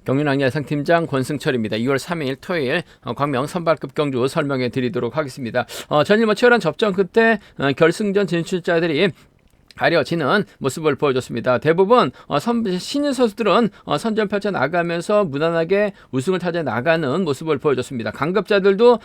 경륜왕 예상팀장 권승철입니다. 2월 3일 토요일 광명 선발급 경주 설명해 드리도록 하겠습니다. 전일 치열한 접전 끝에 결승전 진출자들이 가려지는 모습을 보여줬습니다. 대부분 신인 선수들은 선전 펼쳐 나가면서 무난하게 우승을 찾아 나가는 모습을 보여줬습니다. 강급자들도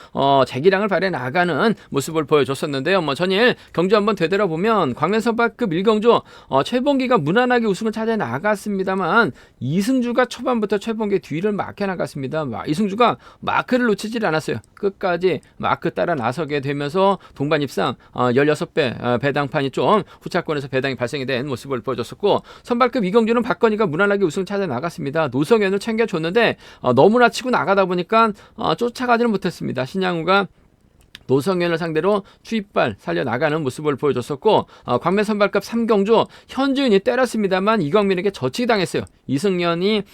재기량을 발휘해 나가는 모습을 보여줬었는데요. 전일 경주 한번 되돌아보면 광명 선발급 1경주 최봉기가 무난하게 우승을 찾아 나갔습니다만 이승주가 초반부터 최봉기 뒤를 막혀 나갔습니다. 이승주가 마크를 놓치질 않았어요. 끝까지 마크 따라 나서게 되면서 동반 입상 16배 배당판이 좀 후차권에서 배당이 발생이 된 모습을 보여줬었고, 선발급 이경주는 박건희가 무난하게 우승 찾아 나갔습니다. 노성현을 챙겨줬는데 너무나 치고 나가다 보니까 쫓아가지는 못했습니다. 신양우가 노성현을 상대로 추입발 살려나가는 모습을 보여줬었고, 광명 선발급 3경주 현주인이 때렸습니다만 이광민에게 저치기 당했어요. 이승연이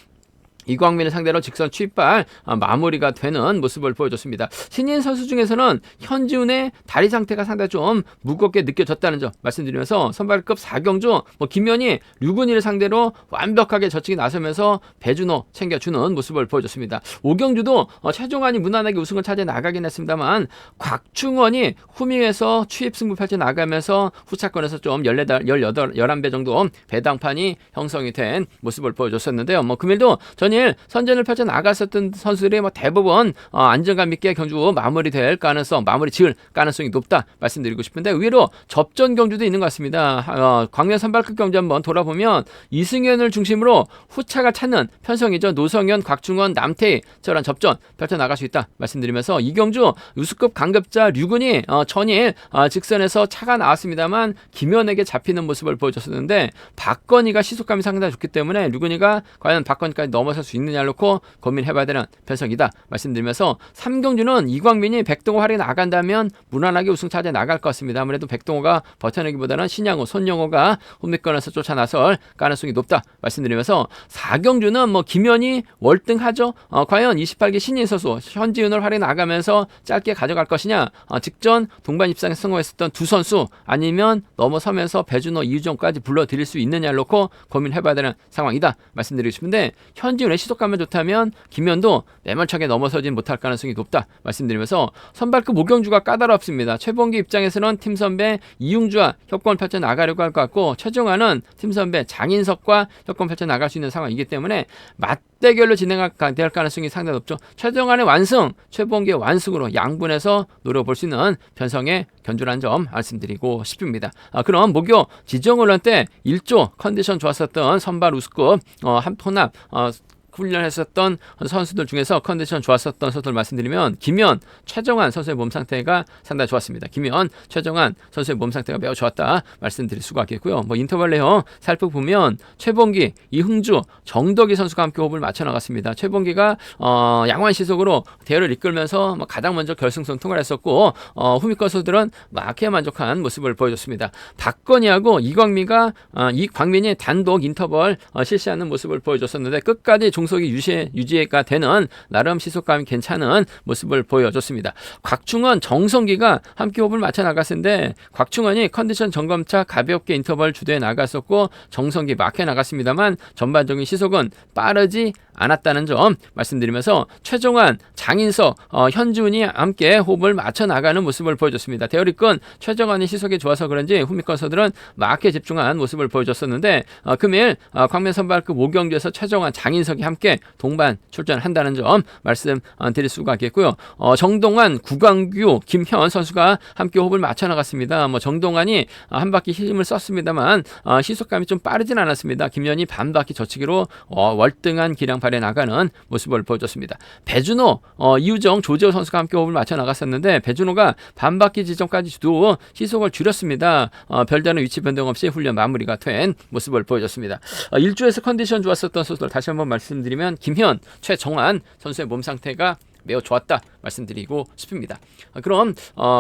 이광민을 상대로 직선 추입발 마무리가 되는 모습을 보여줬습니다. 신인 선수 중에서는 현지훈의 다리 상태가 상당히 좀 무겁게 느껴졌다는 점 말씀드리면서 선발급 4경주 김현이 류근희를 상대로 완벽하게 저치기 나서면서 배준호 챙겨주는 모습을 보여줬습니다. 5경주도 최종환이 무난하게 우승을 찾아 나가긴 했습니다만 곽충원이 후미에서 추입 승부 펼쳐 나가면서 후차권에서 좀 11배 정도 배당판이 형성이 된 모습을 보여줬었는데요. 금일도 전일 선전을 펼쳐 나갔었던 선수들이 대부분 안정감 있게 경주 마무리 지을 가능성이 높다 말씀드리고 싶은데, 의외로 접전 경주도 있는 것 같습니다. 광명 선발급 경주 한번 돌아보면 이승현을 중심으로 후차가 찾는 편성이죠. 노성현, 곽충원, 남태희 저런 접전 펼쳐 나갈 수 있다 말씀드리면서, 이 경주 우수급 강급자 류근이 전일 직선에서 차가 나왔습니다만 김현에게 잡히는 모습을 보여줬었는데, 박건희가 시속감이 상당히 좋기 때문에 류근이가 과연 박건희까지 넘어설 수 있느냐를 놓고 고민해봐야 되는 편성이다 말씀드리면서, 3경주는 이광민이 백동호 활약이 나간다면 무난하게 우승 차지해 나갈 것 같습니다. 아무래도 백동호가 버텨내기보다는 신양호, 손영호가 홈미권에서 쫓아 나설 가능성이 높다 말씀드리면서, 4경주는 김현이 월등하죠. 과연 28기 신인 선수 현지훈을 활약이 나가면서 짧게 가져갈 것이냐, 직전 동반 입상에 성공했었던 두 선수 아니면 넘어서면서 배준호, 이유정까지 불러들일 수 있느냐를 놓고 고민해봐야 되는 상황이다 말씀드리고 싶은데, 현지훈의 시속감만 좋다면 김현도 매몰차게 넘어서진 못할 가능성이 높다 말씀드리면서, 선발급 5경주가 까다롭습니다. 최봉기 입장에서는 팀 선배 이웅주와 협공을 펼쳐 나가려고 할 것 같고, 최종환은 팀 선배 장인석과 협공을 펼쳐 나갈 수 있는 상황이기 때문에 맞대결로 진행할 가능성이 상당히 높죠. 최종환의 완승, 최봉기의 완승으로 양분해서 노려볼 수 있는 편성의 견주라는 점 말씀드리고 싶습니다. 그럼 목요 지정훈련 때 1조 컨디션 좋았었던 선발 우수급 혼합 훈련했었던 선수들 중에서 컨디션 좋았었던 선수들 말씀드리면, 김현, 최정환 선수의 몸 상태가 상당히 좋았습니다. 김현, 최정환 선수의 몸 상태가 매우 좋았다 말씀드릴 수가 있겠고요. 인터벌 내용 살펴보면 최봉기, 이흥주, 정덕희 선수가 함께 호흡을 맞춰 나갔습니다. 최봉기가 양호한 시속으로 대회를 이끌면서 가장 먼저 결승선 통과를 했었고, 후미권 선수들은 막해 만족한 모습을 보여줬습니다. 박건희하고 이광민이 단독 인터벌 실시하는 모습을 보여줬었는데, 끝까지 속이 유지가 되는 나름 시속감이 괜찮은 모습을 보여줬습니다. 곽충원, 정성기가 함께 호흡을 맞춰 나갔는데, 곽충원이 컨디션 점검차 가볍게 인터벌 주도해 나갔었고, 정성기 막혀 나갔습니다만 전반적인 시속은 빠르지 않았다는 점 말씀드리면서, 최종환, 장인석, 현지훈이 함께 호흡을 맞춰 나가는 모습을 보여줬습니다. 대열이권 최종환이 시속이 좋아서 그런지 후미권서들은 막혀 집중한 모습을 보여줬었는데, 금일 광명 선발급 5경주에서 최종환, 장인석이 함께 동반 출전한다는 점 말씀드릴 수가 있겠고요. 정동환, 구광규, 김현 선수가 함께 호흡을 맞춰 나갔습니다. 정동환이 한 바퀴 힘을 썼습니다만 시속감이 좀 빠르진 않았습니다. 김현이 반 바퀴 저치기로 월등한 기량 발휘해 나가는 모습을 보여줬습니다. 배준호, 이유정, 조재호 선수가 함께 호흡을 맞춰 나갔었는데, 배준호가 반 바퀴 지점까지 주도 시속을 줄였습니다. 별다른 위치 변동 없이 훈련 마무리가 된 모습을 보여줬습니다. 1주에서 컨디션 좋았었던 선수들 다시 한번 말씀드리면, 김현, 최정환 선수의 몸 상태가 매우 좋았다 말씀드리고 싶습니다. 그럼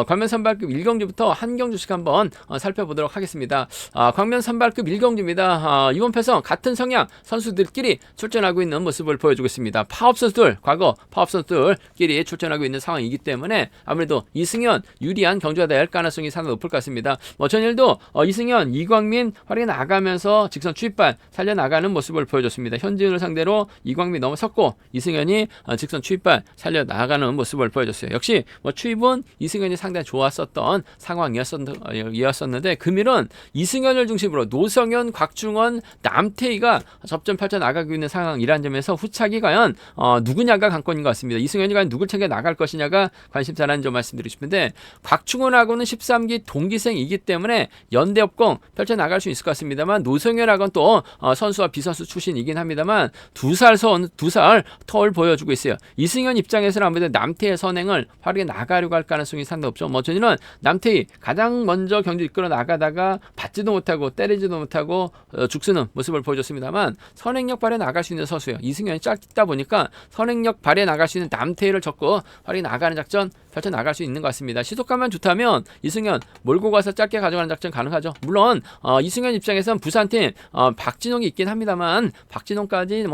광면 선발급 1경주부터 한 경주씩 한번 살펴보도록 하겠습니다. 광면 선발급 1경주입니다. 이번 패선 같은 성향 선수들끼리 출전하고 있는 모습을 보여주고 있습니다. 파업 선수들, 과거 파업 선수들끼리 출전하고 있는 상황이기 때문에 아무래도 이승현 유리한 경주가 될 가능성이 상당히 높을 것 같습니다. 전일도 이승현, 이광민 활약이 나가면서 직선 추입발 살려나가는 모습을 보여줬습니다. 현지인을 상대로 이광민 넘어섰고 이승현이 직선 추입발 살려나가는 모습을 보여줬어요. 역시 추입은 이승현이 상당히 좋았었던 상황이었었는데 금일은 이승현을 중심으로 노성현, 곽중원, 남태희가 접전 펼쳐 나가고 있는 상황이라는 점에서 후착이 과연 누구냐가 관건인 것 같습니다. 이승현이 과연 누굴 챙겨 나갈 것이냐가 관심사라는 점 말씀드리고 싶은데 곽중원하고는 13기 동기생이기 때문에 연대협공 펼쳐 나갈 수 있을 것 같습니다만 노성현하고는 또 선수와 비선수 출신이긴 합니다만 두 살 터를 보여주고 있어요. 이승현 입장에서는 아무래도 남태희의 선행을 활용해 나가려고 할 가능성이 상당히 없죠. 저는 남태희 가장 먼저 경주 이끌어 나가다가 받지도 못하고 때리지도 못하고 죽쓰는 모습을 보여줬습니다만 선행력 발휘해 나갈 수 있는 선수예요. 이승현이 짧다 보니까 선행력 발휘해 나갈 수 있는 남태희를 적고 활용해 나가는 작전 펼쳐 나갈 수 있는 것 같습니다. 시속감만 좋다면 이승현 몰고 가서 짧게 가져가는 작전 가능하죠. 물론 이승현 입장에서는 부산팀 박진홍이 있긴 합니다만 박진홍까지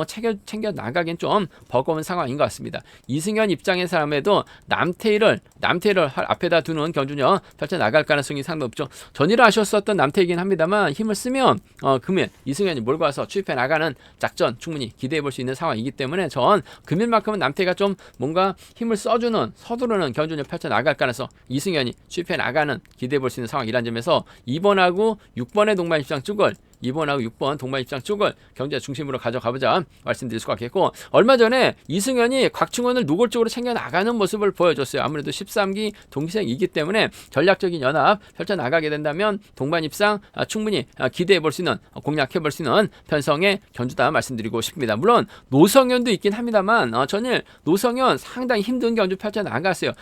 챙겨 나가긴 좀 버거운 상황인 것 같습니다. 이승현 입장에서라도 남태희를 앞에다 두는 경주력 펼쳐 나갈 가능성이 상당히 높죠. 전일을 아쉬웠었던 남태희이긴 합니다만 힘을 쓰면 금일 이승현이 몰고 와서 추입해 나가는 작전 충분히 기대해 볼 수 있는 상황이기 때문에 전 금일만큼은 남태희가 좀 뭔가 힘을 써주는 서두르는 경주력 펼쳐 나갈 가능성 이승현이 추입해 나가는 기대해 볼 수 있는 상황이라는 점에서 2번하고 6번의 동반 입장 쪽을 2번하고 6번 동반 입장 쪽을 경제 중심으로 가져가보자 말씀드릴 수가 있겠고 얼마 전에 이승현이 곽충원을 노골적으로 챙겨 나가는 모습을 보여줬어요. 아무래도 13기 동기생이기 때문에 전략적인 연합 펼쳐 나가게 된다면 동반 입상 충분히 기대해 볼 수 있는 공략해 볼 수 있는 편성의 경주다 말씀드리고 싶습니다. 물론 노성현도 있긴 합니다만 전일 노성현 상당히 힘든 경주 펼쳐 나갔어요.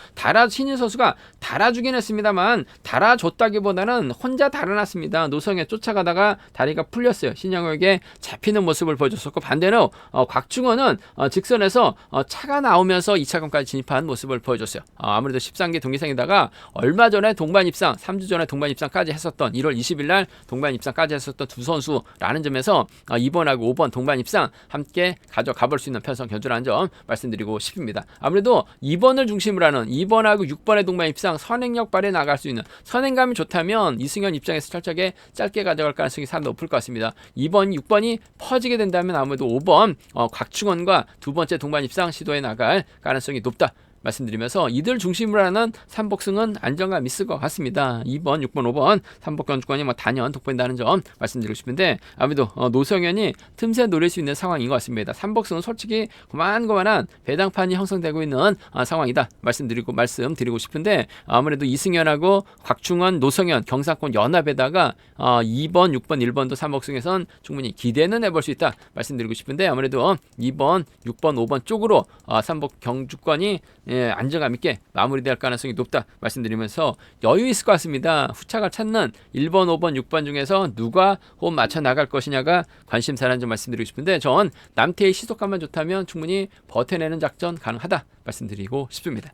신인 선수가 달아주긴 했습니다만 달아줬다기보다는 혼자 달아났습니다. 노성현 쫓아가다가 다리가 풀렸어요. 신영혁에게 잡히는 모습을 보여줬었고 반대로 곽중원은 직선에서 차가 나오면서 2차권까지 진입한 모습을 보여줬어요. 아무래도 13기 동기생에다가 얼마 전에 동반 입상 3주 전에 동반 입상까지 했었던 1월 20일 날 동반 입상까지 했었던 두 선수라는 점에서 2번하고 5번 동반 입상 함께 가져가 볼 수 있는 편성 견주라는 점 말씀드리고 싶습니다. 아무래도 2번을 중심으로 하는 2번하고 6번의 동반 입상 선행력 발휘해 나갈 수 있는 선행감이 좋다면 이승현 입장에서 철저하게 짧게 가져갈 가능성이 상당히 높을 것 같습니다. 2번, 6번이 퍼지게 된다면 아무래도 5번 곽충원과 두 번째 동반 입상 시도해 나갈 가능성이 높다. 말씀드리면서 이들 중심으로 하는 삼복승은 안정감 있을 것 같습니다. 2번, 6번, 5번 삼복 경주권이 단연 돋보인다는 점 말씀드리고 싶은데 아무래도 노성현이 틈새 노릴 수 있는 상황인 것 같습니다. 삼복승은 솔직히 고만고만한 배당판이 형성되고 있는 상황이다 말씀드리고 싶은데 아무래도 이승현하고 곽충원, 노성현 경상권 연합에다가 2번, 6번, 1번도 삼복승에선 충분히 기대는 해볼 수 있다 말씀드리고 싶은데 아무래도 2번, 6번, 5번 쪽으로 삼복 경주권이 안정감 있게 마무리될 가능성이 높다 말씀드리면서 여유 있을 것 같습니다. 후착을 찾는 1번, 5번, 6번 중에서 누가 호흡 맞춰 나갈 것이냐가 관심사라는 점 말씀드리고 싶은데 전 남태의 시속감만 좋다면 충분히 버텨내는 작전 가능하다 말씀드리고 싶습니다.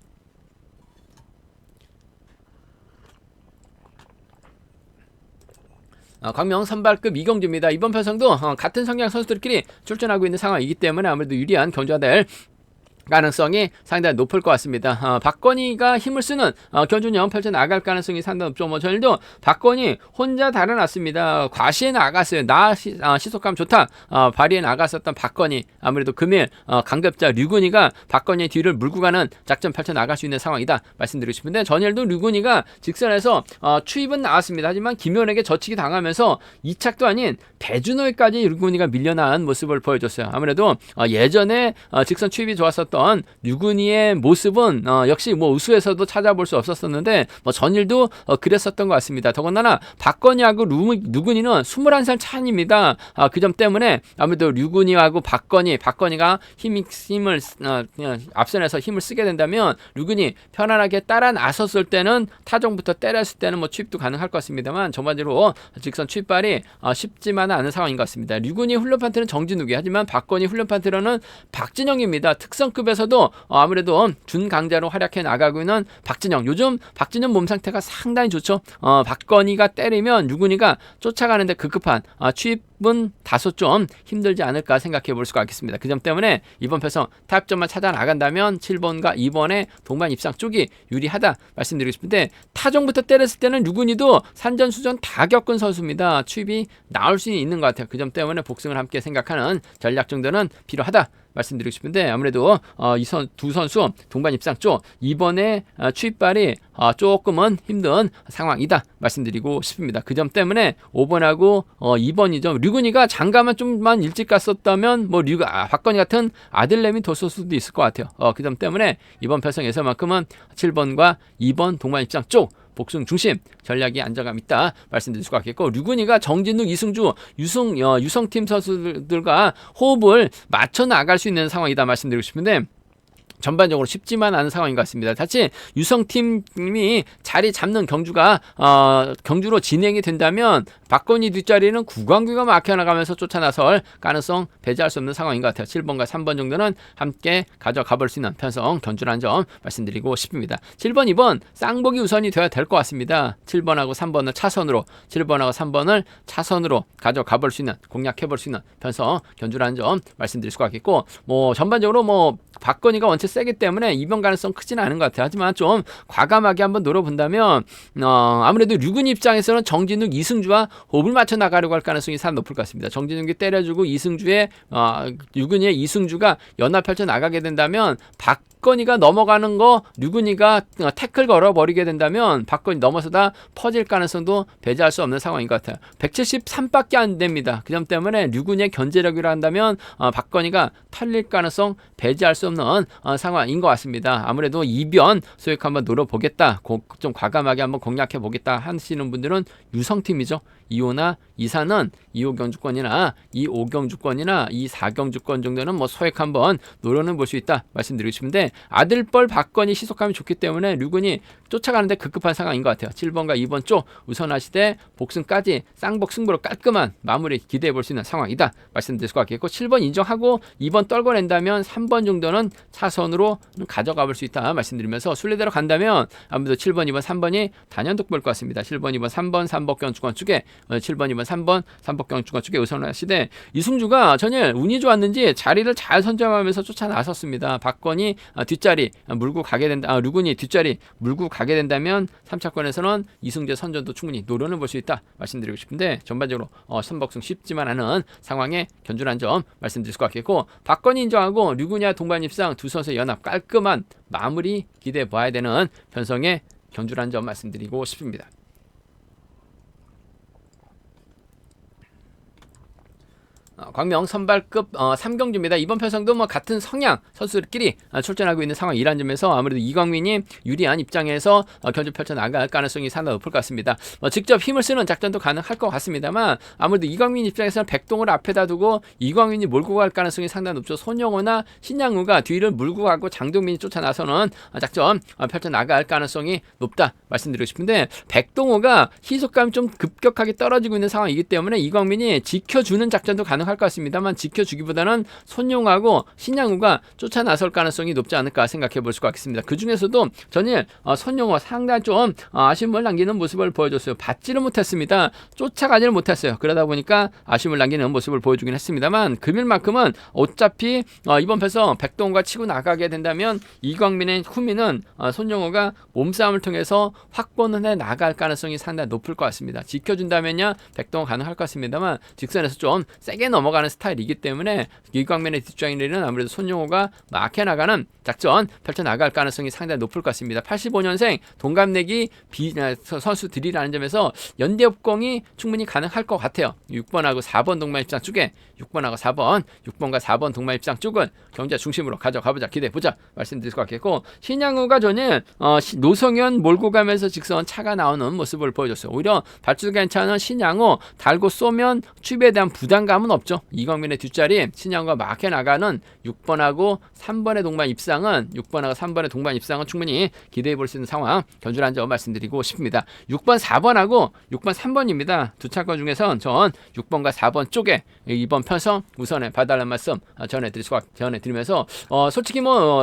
광명 선발급 이경주입니다. 이번 편성도 같은 성향 선수들끼리 출전하고 있는 상황이기 때문에 아무래도 유리한 경주가 될 가능성이 상당히 높을 것 같습니다. 박건희가 힘을 쓰는 견주력 펼쳐 나갈 가능성이 상당히 높죠. 전일도 박건희 혼자 달아났습니다. 과시에 나갔어요. 시속감 좋다 발휘에 나갔었던 박건희 아무래도 금일 강급자 류근희가 박건희의 뒤를 물고 가는 작전 펼쳐 나갈 수 있는 상황이다 말씀드리고 싶은데 전일도 류근희가 직선에서 추입은 나왔습니다. 하지만 김현에게 저치기 당하면서 2착도 아닌 배준호에까지 류근희가 밀려나온 모습을 보여줬어요. 아무래도 예전에 직선 추입이 좋았었던 류근희의 모습은 역시 우수에서도 찾아볼 수 없었었는데 전일도 그랬었던 것 같습니다. 더군다나 박건희하고 류근희는 21살 차이입니다. 그 점 때문에 아무래도 류근희하고 박건희가 힘을 앞선에서 힘을 쓰게 된다면 류근희 편안하게 따라 나섰을 때는 타종부터 때렸을 때는 추입도 가능할 것 같습니다만 전반적으로 직선 추입발이 쉽지만은 않은 상황인 것 같습니다. 류근희 훈련판트는 정진욱이 하지만 박건희 훈련판트로는 박진영입니다. 특성급 선발급에서도 아무래도 준강자로 활약해 나가고 있는 박진영. 요즘 박진영 몸 상태가 상당히 좋죠. 박건희가 때리면 유근희가 쫓아가는데 급급한 취입은 다소 좀 힘들지 않을까 생각해 볼 수가 있겠습니다. 그 점 때문에 이번 패성 타협점만 찾아 나간다면 7번과 2번의 동반 입상 쪽이 유리하다 말씀드리고 싶은데, 타종부터 때렸을 때는 유근희도 산전수전 다 겪은 선수입니다. 취입이 나올 수 있는 것 같아요. 그 점 때문에 복승을 함께 생각하는 전략 정도는 필요하다 말씀드리고 싶은데, 아무래도 두 선수 동반 입상 쪽 이번에 취입발이 조금은 힘든 상황이다 말씀드리고 싶습니다. 그 점 때문에 5번하고 2번이죠. 류근이가 장가만 좀만 일찍 갔었다면 박건희 같은 아들내미 뒀을 수도 있을 것 같아요. 그 점 때문에 이번 편성에서만큼은 7번과 2번 동반 입상 쪽 복승 중심 전략이 안정감 있다 말씀드릴 수가 있겠고, 류근이가 정진욱, 이승주, 유성팀 선수들과 호흡을 맞춰 나갈 수 있는 상황이다 말씀드리고 싶은데, 전반적으로 쉽지만 않은 상황인 것 같습니다. 다시 유성팀이 자리 잡는 경주로 진행이 된다면 박건희 뒷자리는 구광규가 막혀나가면서 쫓아나설 가능성 배제할 수 없는 상황인 것 같아요. 7번과 3번 정도는 함께 가져가 볼 수 있는 편성 견주라는 점 말씀드리고 싶습니다. 7번, 2번 쌍복이 우선이 되어야 될 것 같습니다. 7번하고 3번을 차선으로, 7번하고 3번을 차선으로 가져가 볼 수 있는, 공략해 볼 수 있는 편성 견주라는 점 말씀드릴 수가 있겠고, 전반적으로 박건희가 원체 세기 때문에 이변 가능성 크지는 않은 것 같아요. 하지만 좀 과감하게 한번 노려본다면 아무래도 류근희 입장에서는 정진욱, 이승주와 호흡을 맞춰 나가려고 할 가능성이 상당히 높을 것 같습니다. 정진욱이 때려주고 류근희의 이승주가 연합 펼쳐 나가게 된다면 박건희가 넘어가는 거 류근희가 태클 걸어버리게 된다면 박건희 넘어서다 퍼질 가능성도 배제할 수 없는 상황인 것 같아요. 173밖에 안 됩니다. 그 점 때문에 류근희의 견제력이라 한다면 박건희가 털릴 가능성 배제할 수 없는 상황인 것 같습니다. 아무래도 이변 소액 한번 노려보겠다, 좀 과감하게 한번 공략해 보겠다 하시는 분들은 유성팀이죠. 2호나 2사는 2호 경주권이나 2호 경주권이나 2사 경주권 정도는 소액 한번 노려는 볼 수 있다 말씀드리고 싶은데, 아들뻘 박건희 시속감이 좋기 때문에 류근이 쫓아가는데 급급한 상황인 것 같아요. 7번과 2번 쪽 우선하시되 복승까지 쌍복 승부로 깔끔한 마무리 기대해 볼 수 있는 상황이다 말씀드릴 수가 있겠고, 7번 인정하고 2번 떨궈낸다면 3번 정도는 차선으로 가져가 볼 수 있다 말씀드리면서, 순례대로 간다면 아무래도 7번, 2번, 3번이 단연독보일 것 같습니다. 7번, 2번, 3번, 3복 경주권 쪽에 7번, 2번, 3번, 3복 경주권 쪽에 우선하시되, 이승주가 전일 운이 좋았는지 자리를 잘 선점하면서 쫓아 나섰습니다. 박건희 뒷자리 물고 가게 된다, 류근희 뒷자리 물고 가게 된다면 3차권에서는 이승재 선전도 충분히 노려는 볼 수 있다 말씀드리고 싶은데, 전반적으로 선복승 쉽지만 않은 상황에 견주란 점 말씀드릴 수가 있겠고, 박건희 인정하고 류근희와 동반 입상 두 선수의 연합 깔끔한 마무리 기대해 봐야 되는 편성의 견주란 점 말씀드리고 싶습니다. 광명 선발급 3경주입니다. 이번 편성도 같은 성향 선수들끼리 출전하고 있는 상황이란 점에서 아무래도 이광민이 유리한 입장에서 견주 펼쳐 나갈 가능성이 상당히 높을 것 같습니다. 직접 힘을 쓰는 작전도 가능할 것 같습니다만, 아무래도 이광민 입장에서는 백동을 앞에다 두고 이광민이 몰고 갈 가능성이 상당히 높죠. 손영호나 신양우가 뒤를 물고 가고 장동민이 쫓아 나서는 작전 펼쳐 나갈 가능성이 높다 말씀드리고 싶은데, 백동호가 희속감이 좀 급격하게 떨어지고 있는 상황이기 때문에 이광민이 지켜주는 작전도 가능할 것 같습니다만, 지켜주기보다는 손용하고 신양우가 쫓아 나설 가능성이 높지 않을까 생각해 볼 수가 있겠습니다. 그 중에서도 전일 손용호 상당히 좀 아쉬움을 남기는 모습을 보여줬어요. 받지를 못했습니다. 쫓아가지를 못했어요. 그러다 보니까 아쉬움을 남기는 모습을 보여주긴 했습니다만, 금일만큼은 어차피 이번 패서 백동호가 치고 나가게 된다면 이광민의 후미는 손용호가 몸싸움을 통해서 확보는 해 나갈 가능성이 상당히 높을 것 같습니다. 지켜준다면야 백동호 가능할 것 같습니다만, 직선에서 좀 세게 넘어가는 스타일이기 때문에 이광민의 뒷좌인리는 아무래도 손용호가 막혀 나가는 작전 펼쳐 나갈 가능성이 상당히 높을 것 같습니다. 85년생 동갑내기 선수들이라는 점에서 연대협공이 충분히 가능할 것 같아요. 6번하고 4번 동반 입장 쪽에 6번과 4번 동반 입장 쪽은 경제 중심으로 가져가보자, 기대해보자 말씀드릴 것 같겠고, 신양우가 전에 노성현 몰고 가면서 직선 차가 나오는 모습을 보여줬어요. 오히려 발주도 괜찮은 신양우 달고 쏘면 취비에 대한 부담감은 없죠. 높죠. 이광민의 뒷자리 신영과 막혀 나가는 6번하고 3번의 동반 입상은 6번하고 3번의 동반 입상은 충분히 기대해 볼 수 있는 상황 견주라는 점 말씀드리고 싶습니다. 6번 4번하고 6번 3번입니다. 두 차권 중에선 전 6번과 4번 쪽에 이번 편성 우선에 봐달라는 말씀 전해드리면서 솔직히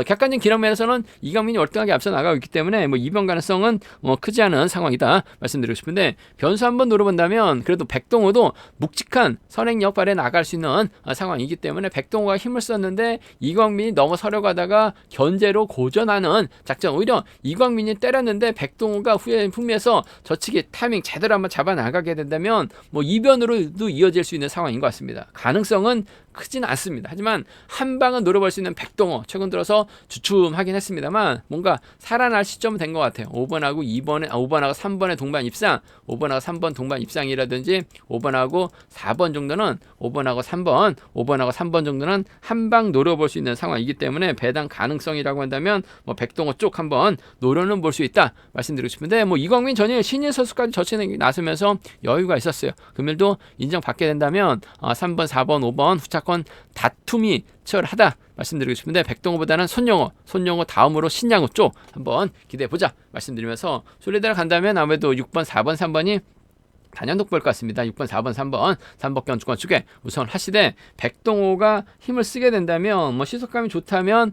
객관적인 기록 면에서는 이광민이 월등하게 앞서 나가고 있기 때문에 이번 가능성은 크지 않은 상황이다 말씀드리고 싶은데, 변수 한번 노려본다면 그래도 백동호도 묵직한 선행력 발에 나갈 수 있는 상황이기 때문에 백동호가 힘을 썼는데 이광민이 넘어서려고 하다가 견제로 고전하는 작전, 오히려 이광민이 때렸는데 백동호가 후에 품에서 저치기 타이밍 제대로 한번 잡아 나가게 된다면 이변으로도 이어질 수 있는 상황인 것 같습니다. 가능성은 크진 않습니다. 하지만 한 방은 노려볼 수 있는 백동호, 최근 들어서 주춤하긴 했습니다만 뭔가 살아날 시점은 된 것 같아요. 5번하고 3번의 동반 입상, 5번하고 3번 동반 입상이라든지 5번하고 4번 정도는 5번하고 3번 정도는 한 방 노려볼 수 있는 상황이기 때문에 배당 가능성이라고 한다면 백동호 쪽 한번 노려는 볼 수 있다 말씀드리고 싶은데, 이광민 전일 신인 선수까지 저치는 나서면서 여유가 있었어요. 금일도 인정받게 된다면 3번, 4번, 5번 후차권 다툼이 치열하다 말씀드리고 싶은데, 백동호보다는 손영호 다음으로 신양호 쪽 한번 기대해보자 말씀드리면서 순리대로 간다면 아무래도 6번, 4번, 3번이 단연독보일 것 같습니다. 6번, 4번, 3번 주권 쪽에 우선 하시되, 백동호가 힘을 쓰게 된다면 시속감이 좋다면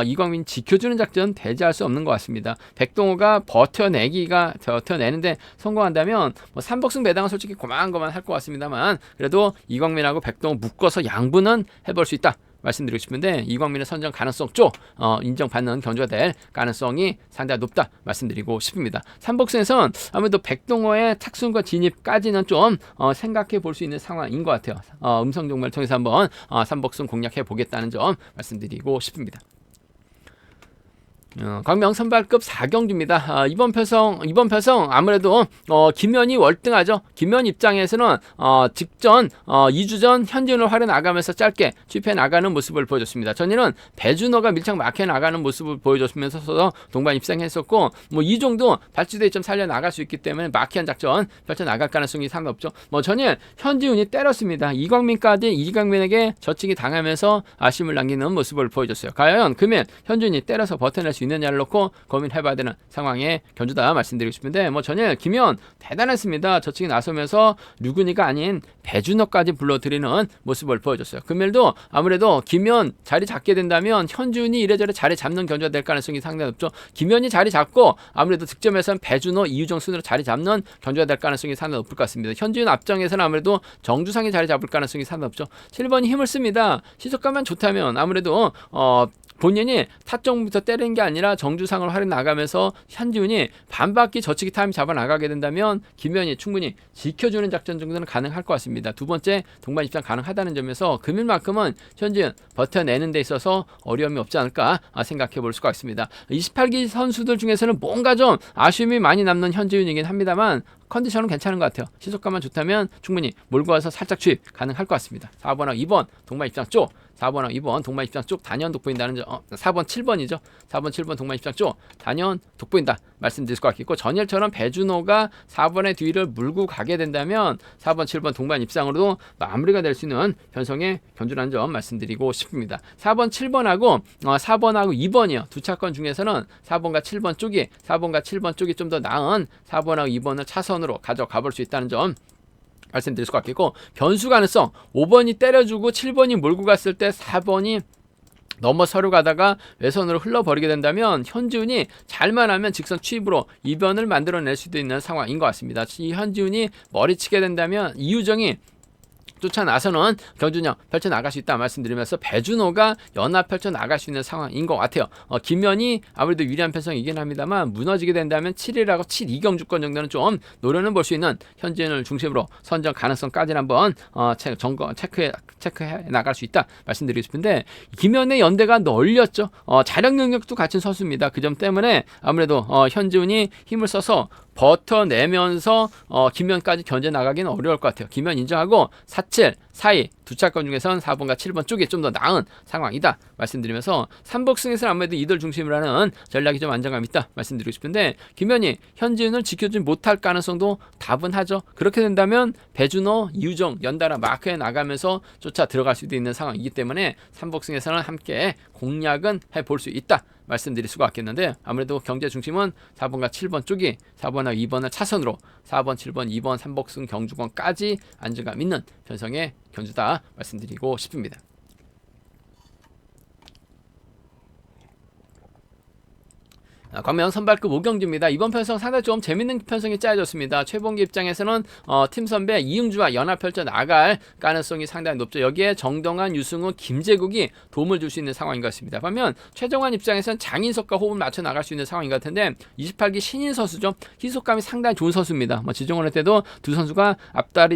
이광민 지켜주는 작전 배제할 수 없는 것 같습니다. 백동호가 버텨내는데 성공한다면 3복승 배당은 솔직히 고만고만 할 것 같습니다만, 그래도 이광민하고 백동호 묶어서 양분은 해볼 수 있다 말씀드리고 싶은데, 이광민의 선정 가능성 쪽 인정받는 견주가 될 가능성이 상당히 높다 말씀드리고 싶습니다. 3복승에선 아무래도 백동호의 착순과 진입까지는 좀 생각해 볼 수 있는 상황인 것 같아요. 음성 정보를 통해서 한번 3복승 공략해 보겠다는 점 말씀드리고 싶습니다. 광명 선발급 4경주입니다. 이번 편성 아무래도 김현이 월등하죠. 김현 입장에서는 직전 2주 전 현진을 활용 나가면서 짧게 취입해 나가는 모습을 보여줬습니다. 전일은 배준호가 밀착 막혀 나가는 모습을 보여줬으면서 동반 입상했었고, 이정도 발주대 좀 살려 나갈 수 있기 때문에 마키한 작전 펼쳐 나갈 가능성이 상당히 없죠. 전일 현지훈이 때렸습니다. 이광민에게 저치기 당하면서 아쉬움을 남기는 모습을 보여줬어요. 과연 금일 현준이 때려서 버텨낼 수 있느냐를 놓고 고민해봐야 되는 상황의 견주다 말씀드리고 싶은데, 전일 김현 대단했습니다. 저치기 나서면서 류근이가 아닌 배준호까지 불러들이는 모습을 보여줬어요. 금일도 아무래도 김현 자리 잡게 된다면 현준이 이래저래 자리 잡는 견주가 될 가능성이 상당히 높죠. 김현이 자리 잡고 아무래도 득점에서는 배준호, 이유정 순으로 자리 잡는 견주가 될 가능성이 상당히 높을 것 같습니다. 현준 앞정에서는 아무래도 정주상이 자리 잡을 가능성이 상당히 높죠. 7번이 힘을 씁니다. 시속감만 좋다면 아무래도 본인이 타점부터 때리는 게 아니라 정주상을 활용 나가면서 현지훈이 반바퀴 저치기 타임 잡아 나가게 된다면 김현이 충분히 지켜주는 작전 정도는 가능할 것 같습니다. 두 번째 동반 입장 가능하다는 점에서 금일만큼은 현지훈 버텨내는 데 있어서 어려움이 없지 않을까 생각해 볼 수가 있습니다. 28기 선수들 중에서는 뭔가 좀 아쉬움이 많이 남는 현지훈이긴 합니다만 컨디션은 괜찮은 것 같아요. 시속감만 좋다면 충분히 몰고 와서 살짝 추입 가능할 것 같습니다. 4번하고 2번 동반 입장 쪽, 4번하고 2번 동반 입장 쪽 단연 돋보인다는 점, 4번 7번이죠. 4번 7번 동반 입장 쪽 단연 돋보인다 말씀드릴 것 같겠고, 전일처럼 배준호가 4번의 뒤를 물고 가게 된다면 4번 7번 동반 입상으로도 마무리가 될 수 있는 편성의 견주라는 점 말씀드리고 싶습니다. 4번 7번하고 2번이요. 두 차권 중에서는 4번과 7번 쪽이 좀 더 나은 4번하고 2번을 차선으로 가져가 볼 수 있다는 점 말씀드릴 것 같겠고, 변수 가능성 5번이 때려주고 7번이 몰고 갔을 때 4번이 넘어서려 가다가 외선으로 흘러버리게 된다면 현지훈이 잘만 하면 직선 추입으로 이변을 만들어낼 수도 있는 상황인 것 같습니다. 이 현지훈이 머리치게 된다면 이유정이 쫓아나서는 견주력 펼쳐나갈 수 있다 말씀드리면서 배준호가 연합 펼쳐나갈 수 있는 상황인 것 같아요. 김현이 아무래도 유리한 편성이긴 합니다만 무너지게 된다면 7일하고 7-2경주권 정도는 좀 노려는 볼 수 있는 현지인을 중심으로 선정 가능성까지는 한번 체크해 나갈 수 있다 말씀드리고 싶은데, 김현의 연대가 널렸죠. 자력 능력도 갖춘 선수입니다. 그 점 때문에 아무래도 현지훈이 힘을 써서 버텨내면서 김현까지 견제 나가기는 어려울 것 같아요. 김현 인정하고 4-7, 4-2 두 차권 중에선 4번과 7번 쪽이 좀 더 나은 상황이다 말씀드리면서 삼복승에서는 아무래도 이들 중심으로 하는 전략이 좀 안정감 있다 말씀드리고 싶은데 김현이 현지인을 지켜주지 못할 가능성도 다분하죠. 그렇게 된다면 배준호, 이우정 연달아 마크에 나가면서 쫓아 들어갈 수도 있는 상황이기 때문에 삼복승에서는 함께 공략은 해볼 수 있다 말씀드릴 수가 있겠는데 아무래도 경제 중심은 4번과 7번 쪽이 4번과 2번을 차선으로 4번, 7번, 2번, 삼복승 경주권까지 안정감 있는 편성의 경주다 말씀드리고 싶습니다. 광명 선발급 5경주입니다. 이번 편성 상당히 좀 재밌는 편성이 짜여졌습니다. 최봉기 입장에서는 팀 선배 이응주와 연합 펼쳐 나갈 가능성이 상당히 높죠. 여기에 정동환, 유승우, 김재국이 도움을 줄 수 있는 상황인 것 같습니다. 반면 최정환 입장에서는 장인석과 호흡을 맞춰 나갈 수 있는 상황인 것 같은데 28기 신인 선수죠. 희속감이 상당히 좋은 선수입니다. 지정원할 때도 두 선수가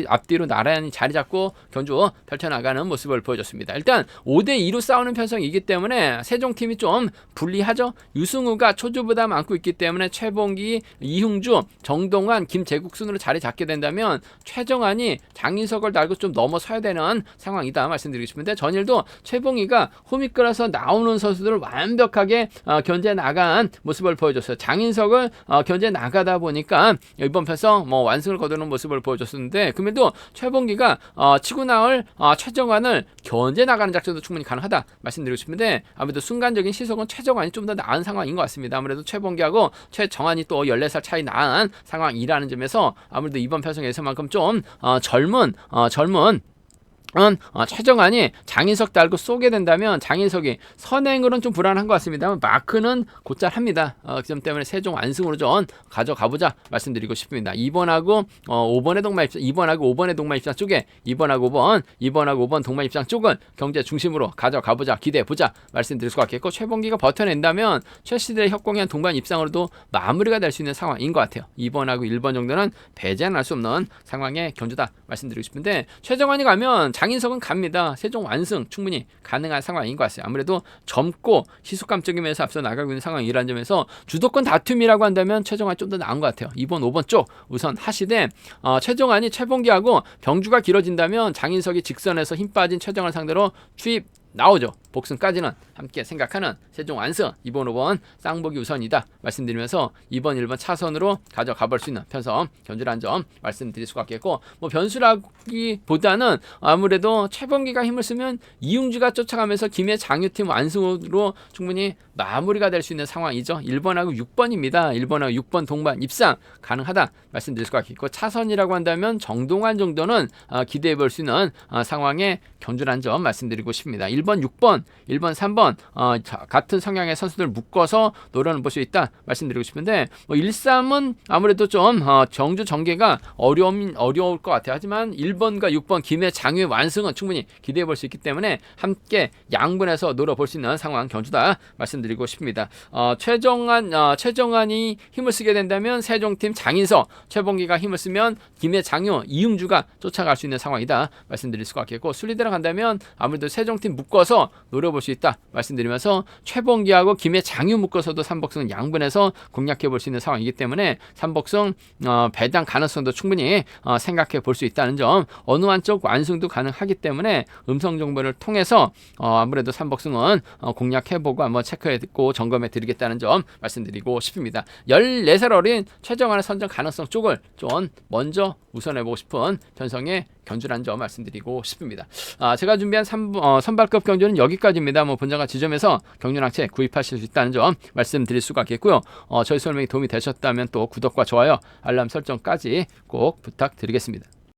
앞뒤로 나란히 자리 잡고 경주 펼쳐나가는 모습을 보여줬습니다. 일단 5대2로 싸우는 편성이기 때문에 세종팀이 좀 불리하죠. 유승우가 초주보다 많고 있기 때문에 최봉기, 이흥주, 정동환, 김재국 순으로 자리 잡게 된다면 최정환이 장인석을 달고 좀 넘어서야 되는 상황이다 말씀드리고 싶은데 전일도 최봉기가 홈이 끌어서 나오는 선수들을 완벽하게 견제 나간 모습을 보여줬어요. 장인석을 견제 나가다 보니까 이번 편성 완승을 거두는 모습을 보여줬었는데 그럼에도 최봉기가 치고 나올 최정환을 견제 나가는 작전도 충분히 가능하다 말씀드리고 싶은데 아무래도 순간적인 시속은 최정환이 좀 더 나은 상황인 것 같습니다. 아무래도 최봉기하고 최정환이 또 14살 차이 나은 상황이라는 점에서 아무래도 이번 편성에서만큼 좀 젊은 최정환이 장인석 달고 쏘게 된다면 장인석이 선행으로는 좀 불안한 것 같습니다. 마크는 곧잘 합니다. 그 점 때문에 세종 완승으로 좀 가져가보자 말씀드리고 싶습니다. 2번하고 5번의 동반 입장, 2번하고 5번의 동반 입장 쪽에 2번하고 5번 동반 입장 쪽은 경제 중심으로 가져가보자 기대해보자 말씀드릴 수가 있겠고 최봉기가 버텨낸다면 최씨들의 협공한 동반 입장으로도 마무리가 될 수 있는 상황인 것 같아요. 2번하고 1번 정도는 배제할 수 없는 상황의 경주다 말씀드리고 싶은데 최정환이 가면 장인석은 갑니다. 세종 완승 충분히 가능한 상황인 것 같아요. 아무래도 젊고 희속감적이면서 앞서 나가고 있는 상황이라는 점에서 주도권 다툼이라고 한다면 최정환이 좀 더 나은 것 같아요. 2번, 5번 쪽 우선 하시되 최정환이 최봉기하고 병주가 길어진다면 장인석이 직선에서 힘 빠진 최정환 상대로 추입 나오죠. 복승까지는 함께 생각하는 세종 완승 2번 5번 쌍복이 우선이다 말씀드리면서 2번 1번 차선으로 가져가 볼 수 있는 편성 견주라는 점 말씀드릴 수가 있겠고 변수라기보다는 아무래도 최봉기가 힘을 쓰면 이웅주가 쫓아가면서 김해 장유팀 완승으로 충분히 마무리가 될 수 있는 상황이죠. 1번하고 6번입니다. 1번하고 6번 동반 입상 가능하다 말씀드릴 수가 있겠고 차선이라고 한다면 정동환 정도는 기대해 볼 수 있는 상황의 견주라는 점 말씀드리고 싶습니다. 1번 6번 1번 3번 같은 성향의 선수들 묶어서 노려는 볼 수 있다 말씀드리고 싶은데 1-3은 아무래도 좀 정주 전개가 어려울 것 같아요. 하지만 1번과 6번 김해 장유의 완승은 충분히 기대해 볼 수 있기 때문에 함께 양분해서 노려볼 수 있는 상황 경주다 말씀드리고 싶습니다. 최정환이 힘을 쓰게 된다면 세종팀 장인석, 최봉기가 힘을 쓰면 김해 장유, 이응주가 쫓아갈 수 있는 상황이다 말씀드릴 수가 있겠고 순리 들어간다면 아무래도 세종팀 묶어서 노려볼 수 있다 말씀드리면서 최봉기하고 김해 장유 묶어서도 삼복승 양분해서 공략해 볼 수 있는 상황이기 때문에 삼복승 배당 가능성도 충분히 생각해 볼 수 있다는 점 어느 한쪽 완승도 가능하기 때문에 음성 정보를 통해서 아무래도 삼복승은 공략해보고 한번 체크해듣고 점검해 드리겠다는 점 말씀드리고 싶습니다. 14살 어린 최정환의 선정 가능성 쪽을 좀 먼저 우선해보고 싶은 편성의 견주라는 점 말씀드리고 싶습니다. 제가 준비한 선발급 경주는 여기까지입니다. 본장과 지점에서 경륜학체 구입하실 수 있다는 점 말씀드릴 수가 있겠고요. 저희 설명이 도움이 되셨다면 또 구독과 좋아요, 알람 설정까지 꼭 부탁드리겠습니다.